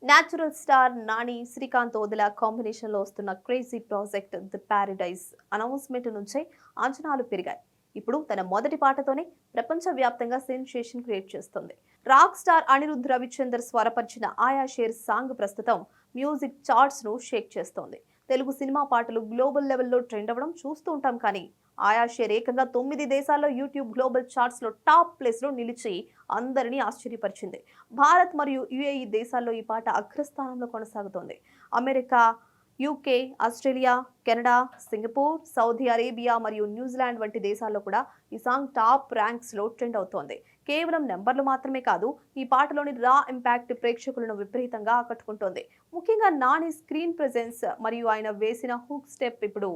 Natural star Nani Srikanth Odela కాంబినేషన్లో వస్తున్న crazy project the Paradise announcement నుంచే అంచనాలు పెరిగాయి. ఇప్పుడు తన మొదటి పాటతోనే ప్రపంచవ్యాప్తంగా సెన్సేషన్ క్రియేట్ చేస్తుంది. రాక్ స్టార్ అనిరుద్ధ్ రవిచందర్ స్వరపరిచిన ఆయా షేర్ సాంగ్ ప్రస్తుతం మ్యూజిక్ చార్ట్స్ ను షేక్ చేస్తోంది. తెలుగు సినిమా పాటలు గ్లోబల్ లెవెల్లో ట్రెండ్ అవ్వడం చూస్తూ ఉంటాం, కానీ ఆయా షేర్ ఏకంగా 9 దేశాల్లో యూట్యూబ్ గ్లోబల్ చార్ట్స్ లో టాప్ ప్లేస్ లో నిలిచి అందరినీ ఆశ్చర్యపరిచింది. భారత్ మరియు యుఏఈ దేశాల్లో ఈ పాట అగ్రస్థానంలో కొనసాగుతోంది. America, UK, Australia, Canada, Singapore, Saudi Arabia మరియు న్యూజిలాండ్ వంటి దేశాల్లో కూడా ఈ సాంగ్ టాప్ ర్యాంక్స్ లో ట్రెండ్ అవుతోంది. కేవలం నెంబర్లు మాత్రమే కాదు, ఈ పాటలోని రా ఇంపాక్ట్ ప్రేక్షకులను విపరీతంగా ఆకట్టుకుంటోంది. ముఖ్యంగా నాని స్క్రీన్ ప్రెజెన్స్ మరియు ఆయన వేసిన హుక్ స్టెప్ ఇప్పుడు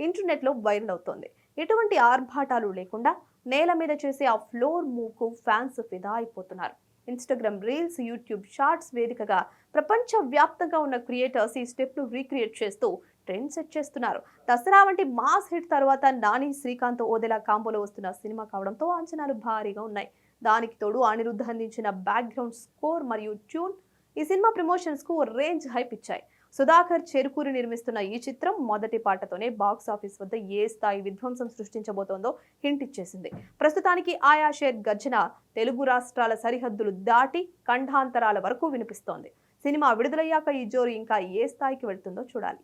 ఇంటర్నెట్ లో వైరల్ అవుతోంది. ఎటువంటి ఆర్భాటాలు లేకుండా నేల మీద చేసే ఆ ఫ్లోర్ మూవ్ కు ఫ్యాన్స్ ఫిదా అయిపోతున్నారు. ఇన్స్టాగ్రామ్ రీల్స్, యూట్యూబ్ షార్ట్స్ వేదికగా ప్రపంచ వ్యాప్తంగా ఉన్న క్రియేటర్స్ ఈ స్టెప్ ను రీక్రియేట్ చేస్తూ ట్రెండ్ సెట్ చేస్తున్నారు. దసరా వంటి మాస్ హిట్ తర్వాత నాని శ్రీకాంత్ ఓదెల కాంబోలో వస్తున్న సినిమా కావడంతో అంచనాలు భారీగా ఉన్నాయి. దానికి తోడు అనిరుద్ధ్ అందించిన బ్యాక్గ్రౌండ్ స్కోర్ మరియు ట్యూన్ ఈ సినిమా ప్రమోషన్స్ కు రేంజ్ హైప్ ఇచ్చాయి. సుధాకర్ చెరుకూరి నిర్మిస్తున్న ఈ చిత్రం మొదటి పాటతోనే బాక్స్ ఆఫీస్ వద్ద ఏ స్థాయి విధ్వంసం సృష్టించబోతోందో హింట్ ఇచ్చేసింది. ప్రస్తుతానికి ఆయా షేర్ గర్జన తెలుగు రాష్ట్రాల సరిహద్దులు దాటి ఖండాంతరాల వరకు వినిపిస్తోంది. సినిమా విడుదలయ్యాక ఈ జోరు ఇంకా ఏ స్థాయికి వెళ్తుందో చూడాలి.